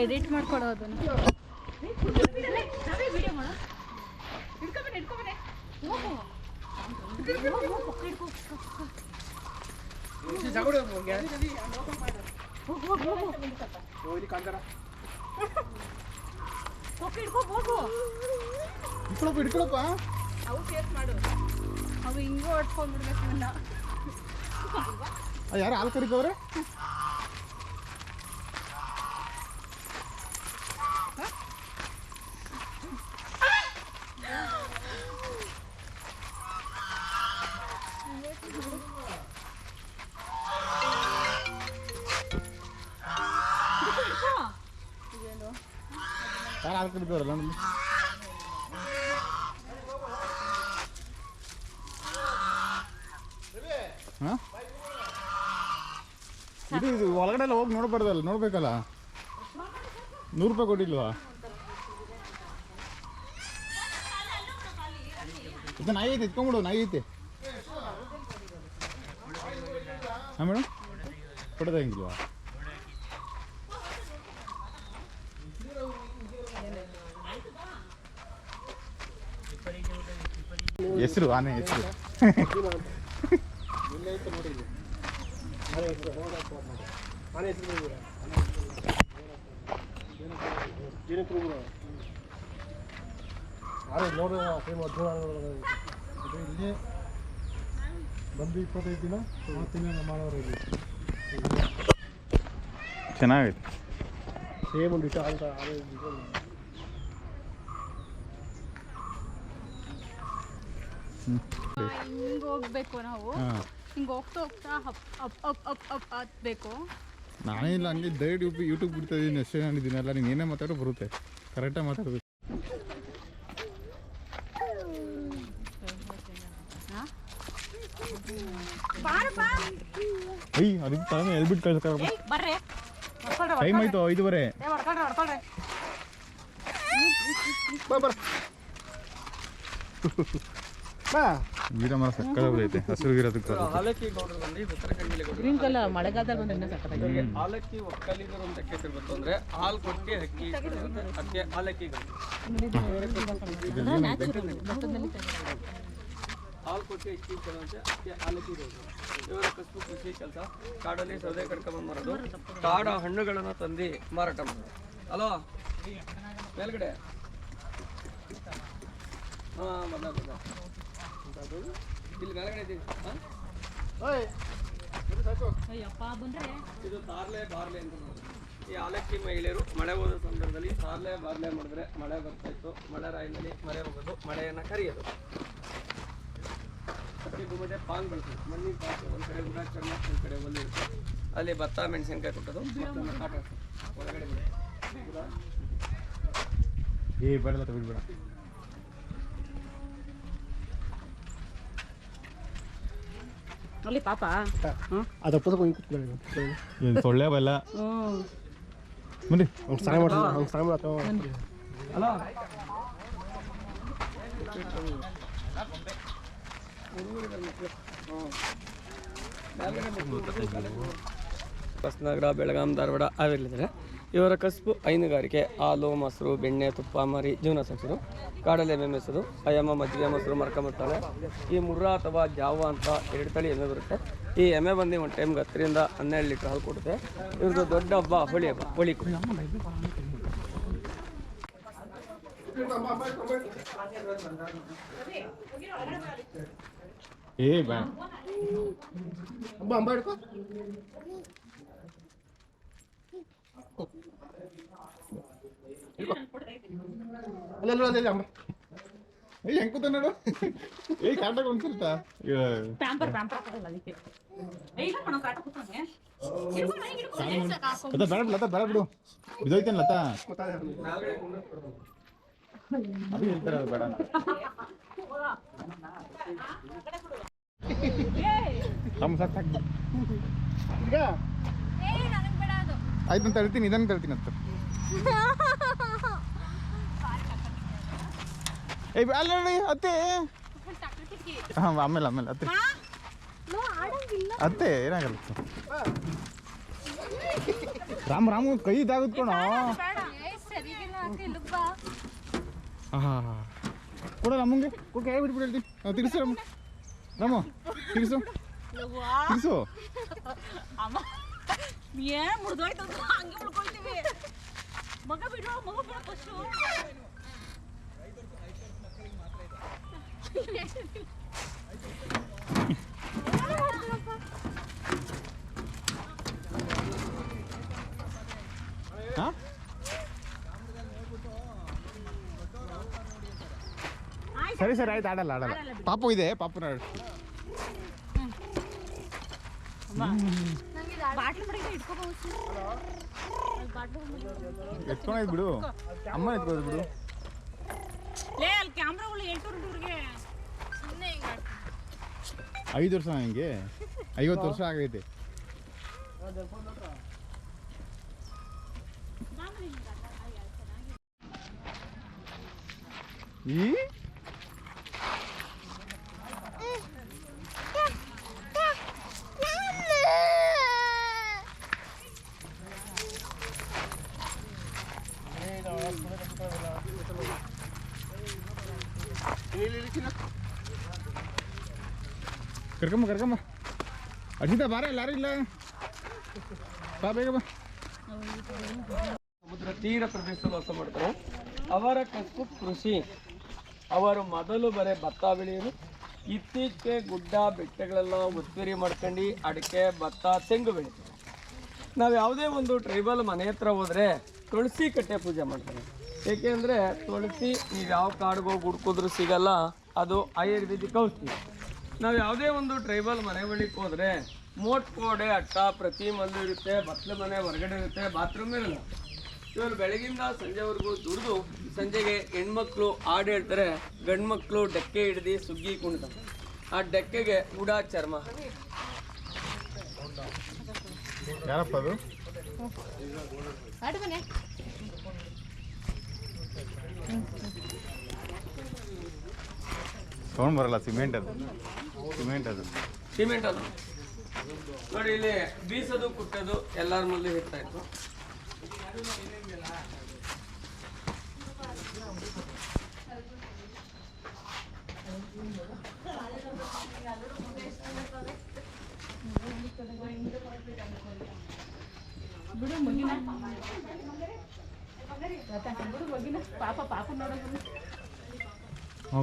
Edit ಮಾಡ್ಕೊಡೋದು ಹಿಡ್ಕೊಳಪ್ಪ ಅವು ಹಿಂಗೂ ಹೊಡ್ಕೊಂಡ್ಬಿಡ್ಬೇಕು ಯಾರು ಹಾಲು ಕರಿಕವ್ರೆ ಯಾರು ಹಾಲು ಕರಿಕವ್ರಲ್ಲ ನಮ್ಗೆ ಹಾಂ ಇದು ಒಳಗಡೆ ಎಲ್ಲ ಹೋಗಿ ನೋಡ್ಬಾರ್ದಲ್ಲ ನೋಡ್ಬೇಕಲ್ಲ 100 ರೂಪಾಯಿ ಕೊಟ್ಟಿಲ್ವಾ ಇದು ನಾಯಿ ಐತೆ ಎತ್ಕೊಂಬಿಡು ನಾಯಿ ಐತೆ ಹಾಂ ಮೇಡಮ್ ಕೊಡೋದ ಹೆಂಗಿಲ್ವಾ ಹೆಸರು ಆನೆ ಹೆಸರು ಇಲ್ಲಿ ಬಂದು 25 ದಿನ ಮಾಡೋರು ಇಲ್ಲಿ ಚೆನ್ನಾಗೈತೆ ಸೇಮ್ ಒಂದು ಅಂತ ಹಿಂಗೆ ಹೋಗ್ಬೇಕು ನಾವು ಹಿಂಗೆ ಹೋಗ್ತಾ ಹೋಗ್ತಾ ಹತ್ಬೇಕು ನಾನೇ ಇಲ್ಲ ಹಂಗೆ ದಯಡ್ ಯೂಟ್ಯೂಬ್ ಬಿಡ್ತಾ ಇದ್ದೀನಿ ಅಷ್ಟೇ ನಾನಿದ್ದೀನಲ್ಲ ನೀನು ಏನೇ ಮಾತಾಡೋ ಬರುತ್ತೆ ಕರೆಕ್ಟಾಗಿ ಮಾತಾಡಬೇಕು ಅಯ್ಯ ಅದಕ್ಕೆ ತಾನೇ ಎಲ್ಬಿಟ್ಟು ಕಳ್ಸಕ್ಕೆ ಟೈಮ್ ಆಯ್ತು 5:15 ಗಿಡ ಮರ ಸಕ್ಕದಾಗೈತೆ ಹಸಿರು ಗಿಡದಕ್ಕೆ ಗ್ರೀನ್ ಕಲರ್ ಮಳೆಗಾಲದಲ್ಲಿ ಬಂದ್ರೆ ಸಕ್ಕತ್ತಾಗಿ ಆಲಕ್ಕಿ ಒಕ್ಕಲಿಗರು ಅಂತ ಕೇಸರಿ ಬಂತು ಅಂದ್ರೆ ಹಾಲು ಕೊಟ್ಟಿ ಅಕ್ಕಿ ಅದಕ್ಕೆ ಆಲಕ್ಕಿಗಳು ಹಾಲು ಕೊಟ್ಟಿ ಅಕ್ಕಿ ಕೊಡುವಂತೆ ಅದಕ್ಕೆ ಆಲಕ್ಕಿಗಳು ಇವರ ಕಸಬು ಕೃಷಿ ಕೆಲಸ ಕಾಡಲ್ಲಿ ಸೌದೆ ಕಡ್ಕೊಂಡ್ ಮಾರೋದು ಕಾಡ ಹಣ್ಣುಗಳನ್ನು ತಂದು ಮಾರಾಟ ಮಾಡೋದು ಅಲೋ ಮೇಲ್ಗಡೆ ಹಾಂ ಬಂದ ಇಲ್ಲಿ ಮೇಲ್ಗಡೆ ಇದ್ದೀವಿ ಇದು ತಾರ್ಲೆ ಬಾರ್ಲೆ ಅಂತ ಈ ಆಲಕ್ಕಿ ಮಹಿಳೆಯರು ಮಳೆ ಹೋದ ಸಂದರ್ಭದಲ್ಲಿ ತಾರ್ಲೆ ಬಾರ್ಲೆ ಮಾಡಿದ್ರೆ ಮಳೆ ಬರ್ತಾ ಇತ್ತು ಮಳೆ ರಾಯಿನಲ್ಲಿ ಮಳೆ ಹೋಗೋದು ಮಳೆಯನ್ನು ಕರೆಯೋದು ಅಕ್ಕಿ ಭೂಮಿದೆ ಪಾಂಗ್ ಬೆಳೆಸೋದು ಮಣ್ಣಿನ ಪಾತ್ರೆ ಒಂದು ಕಡೆ ಗುಡ ಚರ್ಮ ಒಂದು ಕಡೆ ಒಲ್ಲಿ ಇರುತ್ತೆ ಅಲ್ಲಿ ಭತ್ತ ಮೆಣಸಿನ್ಕಾಯಿ ಕೊಟ್ಟೋದು ಕಾಟ ಒಳಗಡೆ ಬೇಡ ಬಿಡ್ಬೇಡ ಅಲ್ಲಿ ಪಾಪ ಅದು ಸೊಳ್ಳೆ ಬಲ್ಲ ಬನ್ನಿ ಸಹಾಯ ಮಾಡ್ತಾರೆ ಅಲೋ ಹೊಸನಗರ ಬೆಳಗಾಂ ಧಾರವಾಡ ಹಾವೇರಿಲಿದ್ದಾರೆ ಇವರ ಕಸಬು ಹೈನುಗಾರಿಕೆ ಹಾಲು ಮೊಸರು ಬೆಣ್ಣೆ ತುಪ್ಪ ಮರಿ ಜೀವನ ಸಾಗಿಸೋದು ಕಾಡಲ್ಲಿ ಎಮ್ಮೆ ಮೇಯಿಸೋದು ಅಯ್ಯಮ್ಮ ಮಜ್ಜಿಗೆ ಮೊಸರು ಮರ್ಕೊಂಬರ್ತಾರೆ ಈ ಮುರ್ರಾ ಅಥವಾ ಜಾವ ಅಂತ 2 ತಳಿ ಎಮ್ಮೆ ಬರುತ್ತೆ ಈ ಎಮ್ಮೆ ಬಂದು ಒಂದು ಟೈಮ್ಗೆ 10 ರಿಂದ 12 ಲೀಟ್ರ್ ಹಾಲು ಕೊಡುತ್ತೆ ಇವ್ರದ್ದು ದೊಡ್ಡ ಹಬ್ಬ ಹೋಳಿ ಹಬ್ಬ ಹೋಳಿ ಹೆಂಗ್ ಕೂತ ನೋಡು ಕಾಟಾಗ ಒಂದ್ಸಲ್ತಾ ಬೇಡ ಬಿಡು ಇದೈತೇನ್ ಲತಾ ಅದು ಹೇಳ್ತಾರೆ ಅದು ಬೇಡ ಆಯ್ತಂತ ಹೇಳ್ತೀನಿ ಇದನ್ನ ತಳ್ತೀನಿ ಅಂತ ಅಲ್ಲ ಅತ್ತೆ ಆಮೇಲೆ ಅತ್ತೆ ಅತ್ತೆ ಏನಾಗಲ್ಲ ರಾಮು ಕೈ ಇದಾಗುತ್ಕೊಣ. ಸರಿಗಿಲ್ಲ ಅಂತ ಇಲ್ಲಿಗ್ ಬಾ. ಹಾಂ ಕೊಡ ನಮಗೆ ಕೊಟ್ಟು ಕೈ ಬಿಟ್ಬಿಟ್ಟು ಹೇಳ್ತೀನಿ. ತಿರ್ಸು ರಾಮು ತಿರ್ಸು ತಿರ್ಸು. ಏನ್ ಮುರಿದೋಯ್ತು ಹಂಗೆ ಉಳ್ಕೊಳ್ತೀವಿ. ಮಗ ಬಿಡು ಫಸ್ಟು. ಹಾಂ ಸರಿ ಆಯ್ತು. ಆಡಲ್ಲ ಪಾಪು ಇದೆ, ಪಾಪುನ ಎತ್ಕೊಂಡೋಯ್ತು ಬಿಡು. ಅಮ್ಮ ಎತ್ಕೋದು ಬಿಡು. ಲೇ ಅಲ್ಲಿ ಕ್ಯಾಮ್ರಾಗಳು 8 ಹುಡುಗರಿಗೆ 5 ವರ್ಷ ನನಗೆ 50 ವರ್ಷ ಆಗೈತೆ. ಈ ಕರ್ಕಮ್ಮ ಅಜಿತ ಬಾರ ಎಲ್ಲಾರು ಇಲ್ಲ ಬಾ ಬೇಗ ಬಾ. ಸಮುದ್ರ ತೀರ ಪ್ರದೇಶದಲ್ಲಿ ವಾಸ ಮಾಡ್ತಾರೆ. ಅವರ ಕಸಬು ಕೃಷಿ. ಅವರು ಮೊದಲು ಬರೀ ಭತ್ತ ಬೆಳೆಯೋರು. ಇತ್ತೀಚೆಗೆ ಗುಡ್ಡ ಬೆಟ್ಟಗಳೆಲ್ಲ ಒತ್ತುವರಿ ಮಾಡ್ಕೊಂಡು ಅಡಿಕೆ, ಭತ್ತ, ತೆಂಗು ಬೆಳೀತಾರೆ. ನಾವು ಯಾವುದೇ ಒಂದು ಟ್ರೈಬಲ್ ಮನೆ ಹತ್ರ ಹೋದರೆ ತುಳಸಿ ಕಟ್ಟೆ ಪೂಜೆ ಮಾಡ್ತಾರೆ. ಏಕೆಂದರೆ ತುಳಸಿ ನೀವು ಯಾವ ಕಾಡಿಗೆ ಹೋಗಿ ಹುಡ್ಕಿದ್ರು ಸಿಗಲ್ಲ, ಅದು ಆಯುರ್ವೇದಿಕ್ ಔಷಧಿ. ನಾವು ಯಾವುದೇ ಒಂದು ಟ್ರೈಬಲ್ ಮನೆ ಬಳಿಗೆ ಹೋದರೆ ಮೋಟ್ ಕೋಡೆ ಅಟ್ಟ ಪ್ರತಿ ಮಲ್ಲು ಇರುತ್ತೆ, ಬತ್ಲ ಮನೆ ಹೊರಗಡೆ ಇರುತ್ತೆ, ಬಾತ್ರೂಮ್ ಇರಲ್ಲ. ಇವರು ಬೆಳಗಿಂದ ಸಂಜೆವರೆಗೂ ದುಡಿದು ಸಂಜೆಗೆ ಹೆಣ್ಮಕ್ಳು ಹಾಡು ಹೇಳ್ತಾರೆ, ಗಂಡು ಮಕ್ಕಳು ಡೆಕ್ಕೆ ಹಿಡ್ದು ಸುಗ್ಗಿ ಕುಣಿತಾರೆ. ಆ ಡೆಕ್ಕೆಗೆ ಉಡಾ ಚರ್ಮ. ಯಾರಪ್ಪ ಅದು? ಸೌಂಡ್ ಬರಲ್ಲ. ಸಿಮೆಂಟ್ ಅದು ನೋಡಿ. ಇಲ್ಲಿ ಬೀಸೋದು ಕುಟ್ಟೋದು ಎಲ್ಲರ ಮಲ್ಲೂ ಇರ್ತಾ ಇತ್ತು.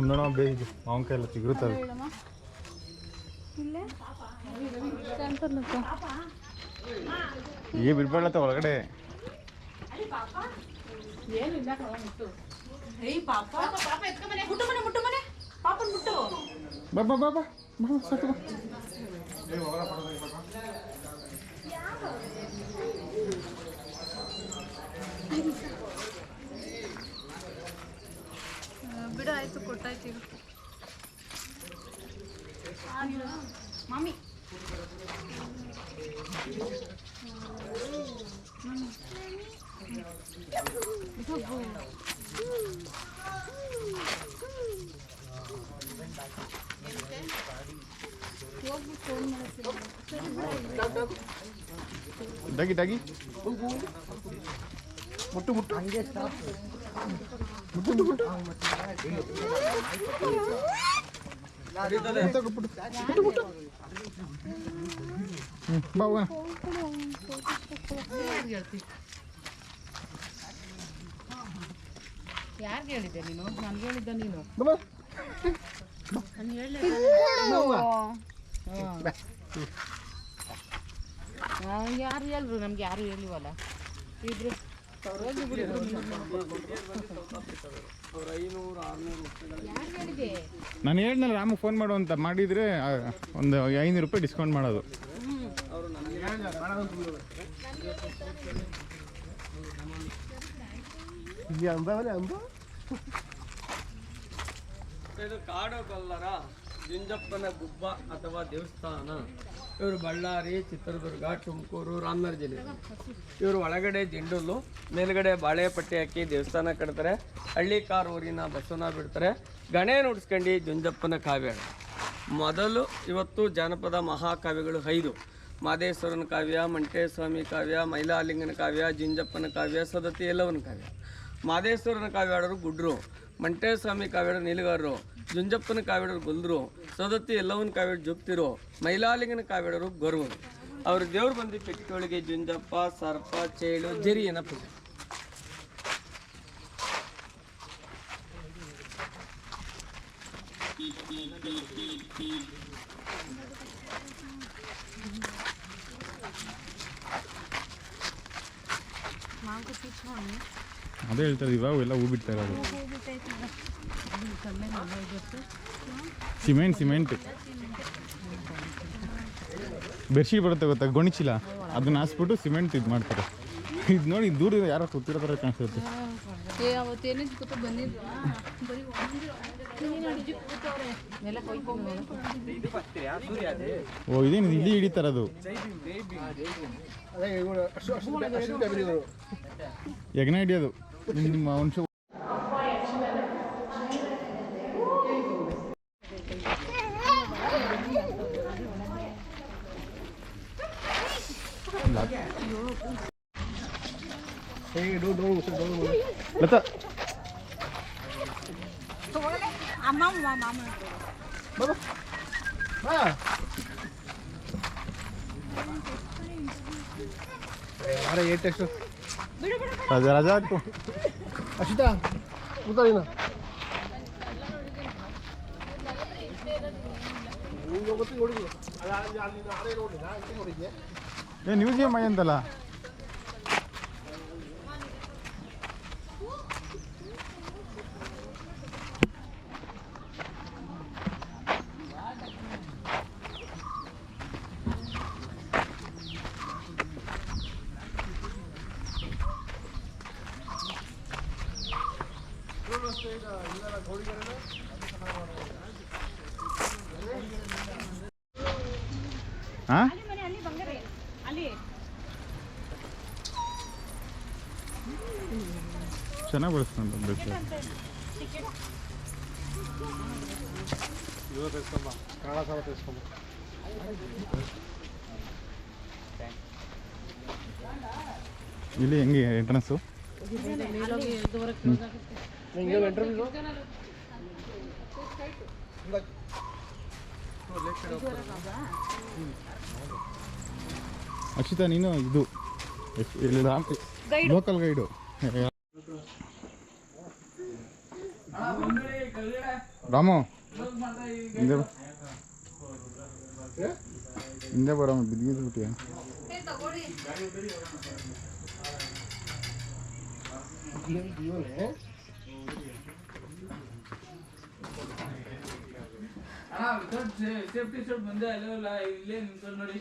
ನೋಡೋ ಬೇಗ ಅವನ ಕೈಲ್ಲ ಚಿಗುರುತ್ತದೆ. ಈಗ ಬಿಡ್ಬೇಡತ್ತ ಒಳಗಡೆ. ಬಾ ಬಾ ಬಾ ಬಾ ಸಾಕು ಬಾ. ಬಿಡು ಆಯ್ತು, ಕೊಟ್ಟಾಯ್ತು ಈಗ. ಮಮ್ಮಿ ಡಗಿ ಮುಟ್ಟು ಹಂಗೆ ಮುಟ್ಟು ಯಾರಿಗೆ ಹೇಳಿದ್ದೆ ನೀನು? ನನ್ಗೆ ಹೇಳಿದ್ದ ನೀನು? ಯಾರು ಹೇಳ್ರು? ನಮ್ಗೆ ಯಾರು ಹೇಳಿವಲ್ಲ. ಇದ್ರು ನಾನು ಹೇಳಿದ್ನಲ್ಲ ರಾಮಗೆ ಫೋನ್ ಮಾಡು ಅಂತ. ಮಾಡಿದರೆ ಒಂದು 500 ರೂಪಾಯಿ ಡಿಸ್ಕೌಂಟ್ ಮಾಡೋದು. ಇದು ಕಾಡು ಕೊಲ್ಲರ ಜುಂಜಪ್ಪನ ಗುಬ್ಬ ಅಥವಾ ದೇವಸ್ಥಾನ. ಇವರು ಬಳ್ಳಾರಿ, ಚಿತ್ರದುರ್ಗ, ತುಮಕೂರು, ರಾಮನಗರ ಜಿಲ್ಲೆ. ಇವರು ಒಳಗಡೆ ಜೆಂಡುಲ್ಲು, ಮೇಲ್ಗಡೆ ಬಾಳೆಪಟ್ಟಿ ಹಾಕಿ ದೇವಸ್ಥಾನ ಕಟ್ತಾರೆ. ಹಳ್ಳಿ ಕಾರ್ ಊರಿನ ಬಸವನ ಬಿಡ್ತಾರೆ. ಗಣೆ ನುಡಿಸ್ಕೊಂಡು ಜುಂಜಪ್ಪನ ಕಾವ್ಯ. ಮೊದಲು ಇವತ್ತು ಜಾನಪದ ಮಹಾಕಾವ್ಯಗಳು 5. ಮಾದೇಶ್ವರನ ಕಾವ್ಯ, ಮಂಟೇಸ್ವಾಮಿ ಕಾವ್ಯ, ಮೈಲಾಲಿಂಗನ ಕಾವ್ಯ, ಜಿಂಜಪ್ಪನ ಕಾವ್ಯ, ಸದತಿ ಎಲ್ಲವನ ಕಾವ್ಯ. ಮಾದೇಶ್ವರನ ಕಾವ್ಯ ಆಡೋರು ಗುಡ್ರು, ಮಂಟೇಸ್ವಾಮಿ ಕಾವ್ಯ ನೀಲಗಾರರು, ಜುಂಜಪ್ಪನ ಕಾವ್ಯಡರು ಗೊಲ್ದರು, ಸದತಿ ಎಲ್ಲವನ ಕಾವ್ಯ ಜುಪ್ತಿರು, ಮೈಲಾಲಿಂಗನ ಕಾವ್ಯಡರು ಗೊರವರು. ಅವ್ರ ದೇವ್ರು ಬಂದು ಪೆಟ್ಟಿಗೆ ಜುಂಜಪ್ಪ, ಸರ್ಪ, ಚೇಳು, ಜರಿ ಏನ ಪೂಜೆ. ಅದೇ ಹೇಳ್ತಾರೆ ಇವಾಗ ಎಲ್ಲ ಹೂ ಬಿಡ್ತಾ ಇರೋದು. ಸಿಮೆಂಟ್ ಬೆಡ್ಶೀಟ್ ಬರುತ್ತೆ ಗೊತ್ತಾ, ಗೊಣಿಚಿಲ್ಲ, ಅದನ್ನ ಹಾಸ್ಬಿಟ್ಟು ಸಿಮೆಂಟ್ ಇದು ಮಾಡ್ತಾರೆ. ಇದು ನೋಡಿ ದೂರ ಯಾರೋ ಕೂತಿರೋ ಥರ ಕಾಣಿಸುತ್ತೆ. ಓ ಇದೇನು ಇಲ್ಲಿ ಹಿಡಿತಾರದು, ಯಜ್ಞ ಹಿಡಿಯೋದು ನಿಮ್ಮ ಅಂಶ. ಲತಾ ರಾಜಾ ಹಾಕು ಅಶಿತಾ ಕೂತಾಳಿನ ಮ್ಯೂಸಿಯಂ ಮೈ ಅಂತಲ್ಲ. ಹಾಂ ಚೆನ್ನಾಗಿ ಬಳಸ್ಕೊಂಡು ಬೇಕು. ಇವಾಗ ತೆಗೆಸ್ಕೊಂಬ, ಕನ್ನಡ ಸಾಲ ತೆಗೆಸ್ಕೊಂಬ. ಇಲ್ಲಿ ಹೆಂಗೆ ಎಂಟ್ರೆನ್ಸು? ಅಕ್ಷಿತಾ ನೀನು ಇದು ಲೋಕಲ್ ಗೈಡು. ರಾಮು ಹಿಂದೆ ಬರಮ್ಮ, ಬಿದ್ದಿದ್ಬಿಟ್ಟಿಯ. ಸೇಫ್ಟಿ ಶರ್ಟ್ ಬಂದೆ ಅಲ್ಲ ಇಲ್ಲೇ ನಿಂತ್ಕೊಂಡು ನೋಡಿ.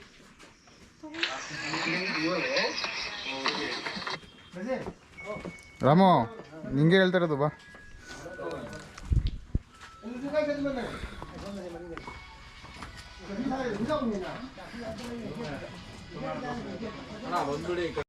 ರಾಮು ನಿಂಗೆ ಹೇಳ್ತಾ ಇರೋದು ಬಾ. ಬಂದ್ಬಿಡಿ.